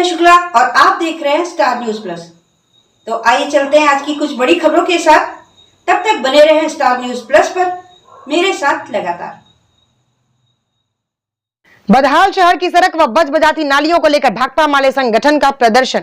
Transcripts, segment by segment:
मैं शुक्ला और आप देख रहे हैं स्टार न्यूज प्लस। तो आइए चलते हैं आज की कुछ बड़ी खबरों के साथ। तब तक बने रहें स्टार न्यूज प्लस पर मेरे साथ लगातार। बदहाल शहर की सड़क व बज बजाती नालियों को लेकर भाकपा माले संगठन का प्रदर्शन।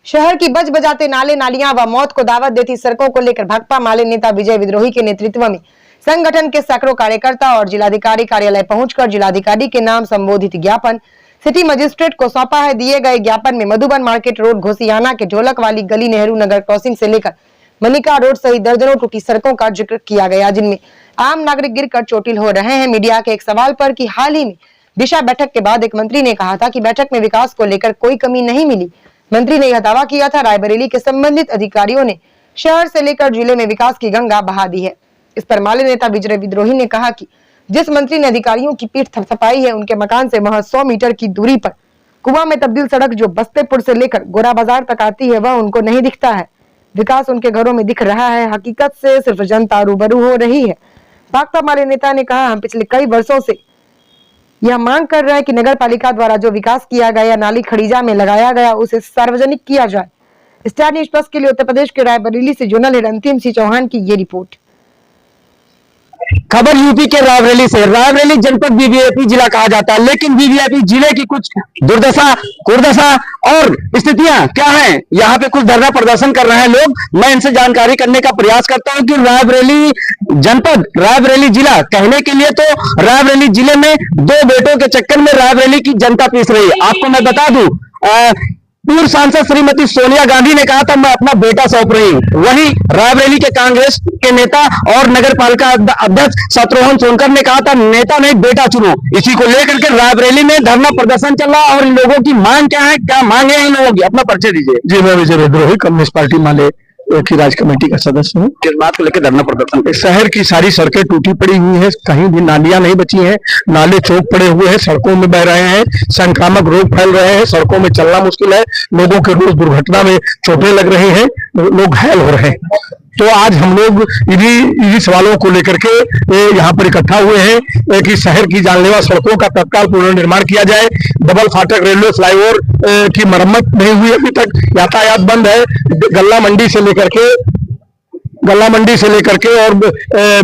शहर की बज बजाते नाले नालियां व मौत को दावत देती सड़कों को लेकर भाकपा माले नेता विजय विद्रोही के नेतृत्व में संगठन के सैकड़ों कार्यकर्ता और जिलाधिकारी कार्यालय पहुंचकर जिलाधिकारी के नाम संबोधित ज्ञापन सिटी मजिस्ट्रेट को सौंपा है। दिए गए ज्ञापन में मधुबन मार्केट रोड, घोसियाना के ढोलक वाली गली, नेहरू नगर क्रॉसिंग से लेकर मनिका रोड सहित दर्जनों टूटी सड़कों का जिक्र किया गया, जिनमें आम नागरिक गिरकर चोटिल हो रहे हैं। मीडिया के एक सवाल पर कि हाल ही में दिशा बैठक के बाद एक मंत्री ने कहा था कि बैठक में विकास को लेकर कोई कमी नहीं मिली। मंत्री ने यह दावा किया था। रायबरेली के संबंधित अधिकारियों ने शहर से लेकर जिले में विकास की गंगा बहा दी है। इस पर माले नेता विजय विद्रोही ने कहा कि जिस मंत्री ने अधिकारियों की पीठ थपथपाई है, उनके मकान से महज 100 मीटर की दूरी पर कुआं में तब्दील सड़क जो बस्तेपुर से लेकर गोरा बाजार तक आती है, वह उनको नहीं दिखता है। विकास उनके घरों में दिख रहा है, हकीकत से सिर्फ जनता रूबरू हो रही है। भाकपा माले नेता ने कहा, हम पिछले कई वर्षों से यह मांग कर रहे हैं कि नगर पालिका द्वारा जो विकास किया गया, नाली खड़ीजा में लगाया गया, उसे सार्वजनिक किया जाए। स्टार न्यूज प्लस के लिए उत्तर प्रदेश के रायबरेली से जोनल हेड अंतिम सिंह चौहान की ये रिपोर्ट। खबर यूपी के रायबरेली से। रायबरेली जनपद वीवीआईपी जिला कहा जाता है, लेकिन वीवीआईपी जिले की कुछ दुर्दशा और स्थितियां क्या हैं, यहाँ पे कुछ धरना प्रदर्शन कर रहे हैं लोग। मैं इनसे जानकारी करने का प्रयास करता हूं कि रायबरेली जनपद, रायबरेली जिला कहने के लिए तो रायबरेली जिले में दो बेटों के चक्कर में रायबरेली की जनता पीस रही है। आपको मैं बता दूं, पूर्व सांसद श्रीमती सोनिया गांधी ने कहा था मैं अपना बेटा सौंप रही हूं। वहीं रायबरेली के कांग्रेस के नेता और नगर पालिका अध्यक्ष शत्रुघ्न सोनकर ने कहा था नेता नहीं बेटा चुनो। इसी को लेकर के रायबरेली में धरना प्रदर्शन चल रहा और इन लोगों की मांग क्या है, क्या मांगे हैं इन लोगों की, अपना परिचय दीजिए। जी, मैं विजय विद्रोही कम्युनिस्ट पार्टी माले की राज कमेटी का सदस्य हूँ। किस बात को लेकर धरना प्रदर्शन पे? शहर की सारी सड़कें टूटी पड़ी हुई हैं, कहीं भी नालियां नहीं बची हैं, नाले चौक पड़े हुए हैं, सड़कों में बह रहे हैं, संक्रामक रोग फैल रहे हैं, सड़कों में चलना मुश्किल है, लोगों के रोज दुर्घटना में चोटें लग रही हैं, लोग घायल हो रहे हैं। तो आज हम लोग इन्हीं सवालों को लेकर के यहाँ पर इकट्ठा हुए हैं कि शहर की जानलेवा सड़कों का तत्काल पुनर्निर्माण किया जाए। डबल फाटक रेलवे फ्लाईओवर की मरम्मत नहीं हुई अभी तक, यातायात बंद है। गल्ला मंडी से लेकर के और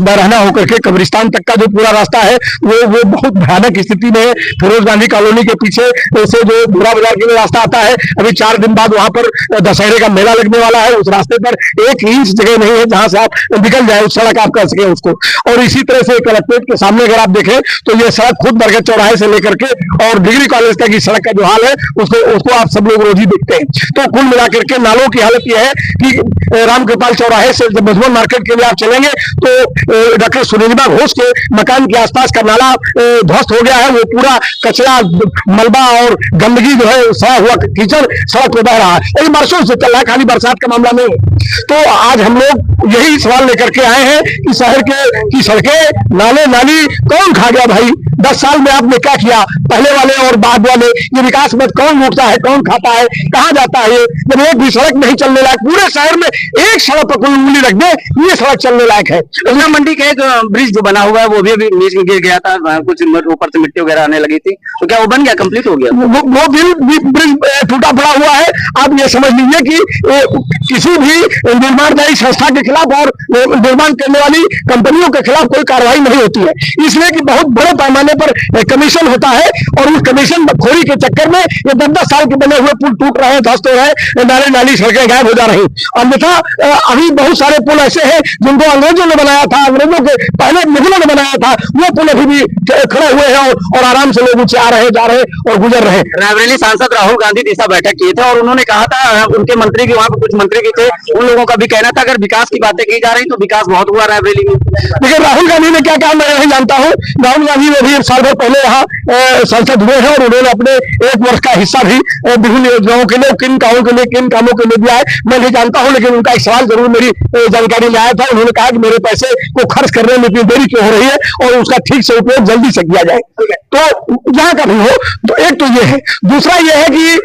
बरहना होकर के कब्रिस्तान तक का जो पूरा रास्ता है वो बहुत भयानक स्थिति में है। फिरोज गांधी कॉलोनी के पीछे से जो गोरा बाजार के लिए रास्ता आता है, अभी 4 दिन बाद वहां पर दशहरे का मेला लगने वाला है। उस रास्ते पर 1 इंच जगह नहीं है जहां से आप निकल जाए, उस सड़क आप कर सके उसको। और इसी तरह से कलेक्ट्रेट के सामने अगर आप देखें तो ये सड़क खुद बरगद चौराहे से लेकर के और डिग्री कॉलेज तक की सड़क का जो हाल है उसको आप सब लोग रोज ही देखते हैं। तो कुल मिलाकर के नालों की हालत यह है कि रामकृपाल चौराहे से मधुबन मार्केट के लिए आप चलेंगे तो डॉक्टर सुनीलबा घोष के मकान के आसपास का नाला ध्वस्त हो गया है। वो पूरा कचरा, मलबा और गंदगी जो है, सड़ा हुआ कीचड़ सड़क पर बह रहा है। लेकिन बरसों से चल रहा है, खाली बरसात का मामला नहीं। तो आज हम लोग यही सवाल लेकर के आए हैं कि शहर की सड़कें, नाले नाली कौन खा गया भाई? 10 साल में आपने क्या किया? पहले वाले और बाद वाले, ये विकास में कौन लूटता है, कौन खाता है, कहाँ जाता है? जब एक भी सड़क नहीं चलने लायक, पूरे शहर में एक सड़क पर कोई उंगली रख दे, ये सड़क चलने लायक है। गंगा मंडी का एक ब्रिज जो बना हुआ है वो भी अभी नीचे गिर गया था, कुछ ऊपर से मिट्टी वगैरह आने लगी थी, तो क्या वो बन गया, कंप्लीट हो गया? वो ब्रिज टूटा पड़ा हुआ है। आप ये समझ लीजिए कि किसी भी निर्माणदायी संस्था के खिलाफ और निर्माण करने वाली कंपनियों के खिलाफ कोई कार्रवाई नहीं होती है, इसलिए कि बहुत बड़े पैमाने पर कमीशन होता है और उस कमीशन खोरी के चक्कर में ये 10-10 साल के बने हुए पुल टूट रहे हैं, ध्वस्त हो रहे हैं, नाले नाली सड़कें गायब हो जा रही। अन्यथा अभी बहुत सारे पुल ऐसे हैं जिनको अंग्रेजों ने बनाया था, अंग्रेजों के पहले मुगलों ने बनाया था, वो पुल अभी भी खड़े हुए हैं और आराम से लोग ऊंचे आ रहे, जा रहे और गुजर रहे। रायबरेली सांसद राहुल गांधी दिशा बैठक किए थे और उन्होंने कहा था, उनके मंत्री के वहां पर कुछ मंत्री भी थे, उन लोगों का भी कहना था अगर विकास की बातें की जा रही तो विकास बहुत हुआ रायबरेली में। लेकिन राहुल गांधी ने क्या कहा मैं नहीं जानता हूँ। राहुल गांधी ने भी 1 साल भर पहले यहाँ सांसद हुए हैं और उन्होंने अपने 1 वर्ष का हिस्सा भी विभिन्न योजनाओं के लिए, किन कामों के लिए दिया है मैं नहीं जानता हूँ। लेकिन उनका एक सवाल जरूर मेरी जानकारी में आया था। उन्होंने कहा कि मेरे पैसे को खर्च करने में इतनी देरी क्यों हो रही है और उसका ठीक से उपयोग जल्दी से किया जाए। तो जहां का भी हो, तो एक तो ये है। दूसरा ये है कि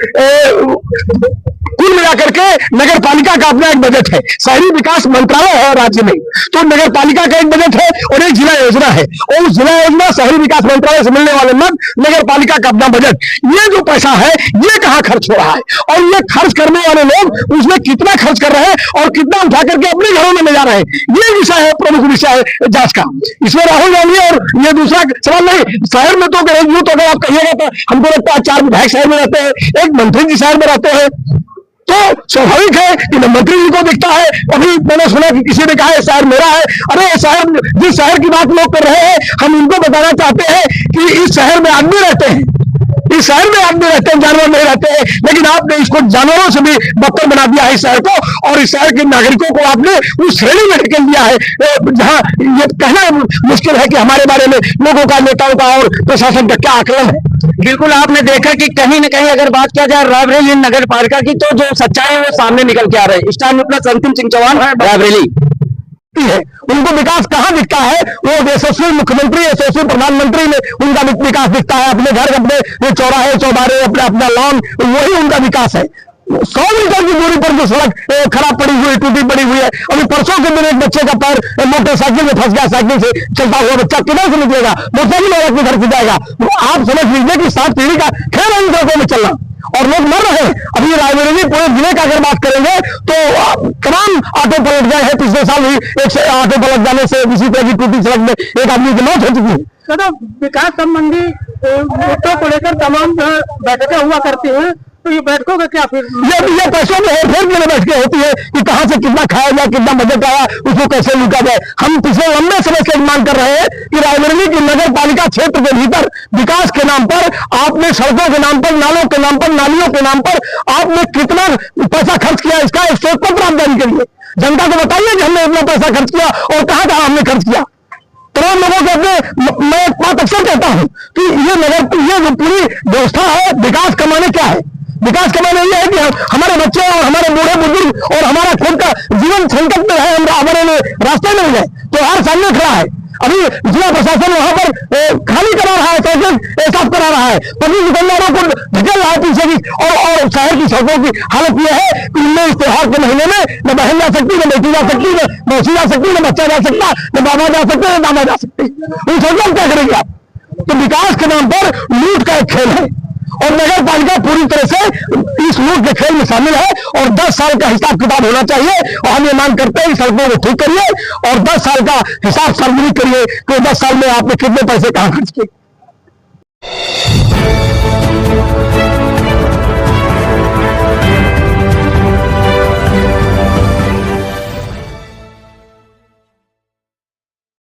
कुल मिलाकर के नगर पालिका का अपना एक बजट है, शहरी विकास मंत्रालय है राज्य में, तो नगर पालिका का एक बजट है और एक जिला योजना है, और उस जिला योजना शहरी विकास मंत्रालय से से मिलने वाले मद, नगर पालिका का अपना बजट, ये जो पैसा है ये कहाँ खर्च हो रहा है और ये खर्च करने वाले लोग उसमें कितना खर्च कर रहे हैं और कितना उठा करके अपने घरों में ले जा रहे हैं, ये विषय है, प्रमुख विषय है जांच का। इसमें राहुल गांधी और ये दूसरा सवाल नहीं, शहर में तो यूं तो अगर आप कहिएगा तो हमको लगता है 4 विधायक शहर में रहते हैं, एक मंत्री जी शहर में रहते हैं, तो स्वाभाविक है कि मंत्री जी को दिखता है। अभी मैंने सुना कि किसी ने कहा है शहर मेरा है। अरे शहर, जिस शहर की बात लोग कर रहे हैं, हम उनको बताना चाहते हैं कि इस शहर में आदमी रहते हैं, इस शहर में आदमी रहते हैं, जानवर नहीं रहते हैं, लेकिन आपने इसको जानवरों से भी बदतर बना दिया है इस शहर को, और इस शहर के नागरिकों को आपने उस श्रेणी में ढकेल दिया है जहां ये कहना मुश्किल है कि हमारे बारे में लोगों का, नेताओं का और प्रशासन का क्या आकलन है। बिल्कुल, आपने देखा कि कहीं न कहीं अगर बात किया जाए रायबरेली नगर पालिका की, तो जो सच्चाई है वो सामने निकल के आ रही है। स्टार न्यूज़ प्लस अंतिम सिंह चौहान, रायबरेली है, उनको विकास कहाँ दिखता है? वो यशस्वी मुख्यमंत्री, यशस्वी प्रधानमंत्री में उनका विकास दिखता है। अपने घर, अपने चौराहे चौबारे, अपना लॉन, वही उनका विकास है। 100 मीटर की दूरी पर जो सड़क खराब पड़ी हुई, टूटी पड़ी हुई है। अभी परसों के दिन एक बच्चे का पैर मोटरसाइकिल में फंस गया, साइकिल से चलता हुआ बच्चा किधर से निकलेगा? मोटरसाइकिल वाला अपने घर से जाएगा। आप समझ लीजिए कि 7 पीढ़ी का खेल है इन सड़कों में चलना, और लोग मर रहे हैं। अभी रायबरेली पूरे जिले का अगर बात करेंगे तो तमाम ऑटो पलट गए हैं। पिछले साल ही एक ऑटो पलट जाने से इसी तरह की टूटी सड़क में एक आदमी की मौत हो चुकी है। तो विकास संबंधी मुद्दों को लेकर तमाम बैठकें हुआ करती हैं, तो ये बैठकों का क्या फिर? ये पैसों में हेरफेर के लिए बैठकें होती है कि कहां से कितना खाया जाए, कितना बजट आया, उसको कैसे लूटा जाए। हम पिछले लंबे समय से मांग कर रहे हैं कि रायबरेली की नगर पालिका क्षेत्र के भीतर विकास के नाम पर आपने सड़कों के नाम पर, नालों के नाम पर, नालियों के नाम पर आपने कितना पैसा खर्च किया, इसका एक श्वेत पत्र आप जारी करिए। जनता को बताइए कि हमने इतना पैसा खर्च किया और कहां कहां हमने खर्च किया। तमाम लोगों को अपने, मैं एक बात अक्सर कहता हूं कि ये जो पूरी व्यवस्था है, विकास कमाने क्या है? विकास कमाने ये है कि हमारे बच्चे और हमारे बूढ़े बुजुर्ग और हमारा खुद का जीवन संकट में है, हमारे लिए रास्ते मिल गए तो हर सामने खड़ा है। अभी जिला प्रशासन वहां पर खाली करा रहा है, सड़कें साफ करा रहा है, पब्लिक दुकानदारों को धकेल रहा है पीछे की, और शहर की सड़कों की हालत यह है कि इनमें इस त्योहार के महीने में न बहन जा सकती, न बेटी जा सकती, न मौसी जा सकती, न बच्चा जा सकता, न बाबा जा सकते, न दादा जा सकते। उन सड़कों क्या करेंगे आप? तो विकास के नाम पर लूट का एक खेल है, और नगर पालिका पूरी तरह से इस लूट के खेल में शामिल है, और 10 साल का हिसाब किताब होना चाहिए। और हम ये मांग करते हैं कि सड़कों को ठीक करिए और 10 साल का हिसाब सार्वजनिक करिए कि 10 साल में आपने कितने पैसे कहां खर्च किए।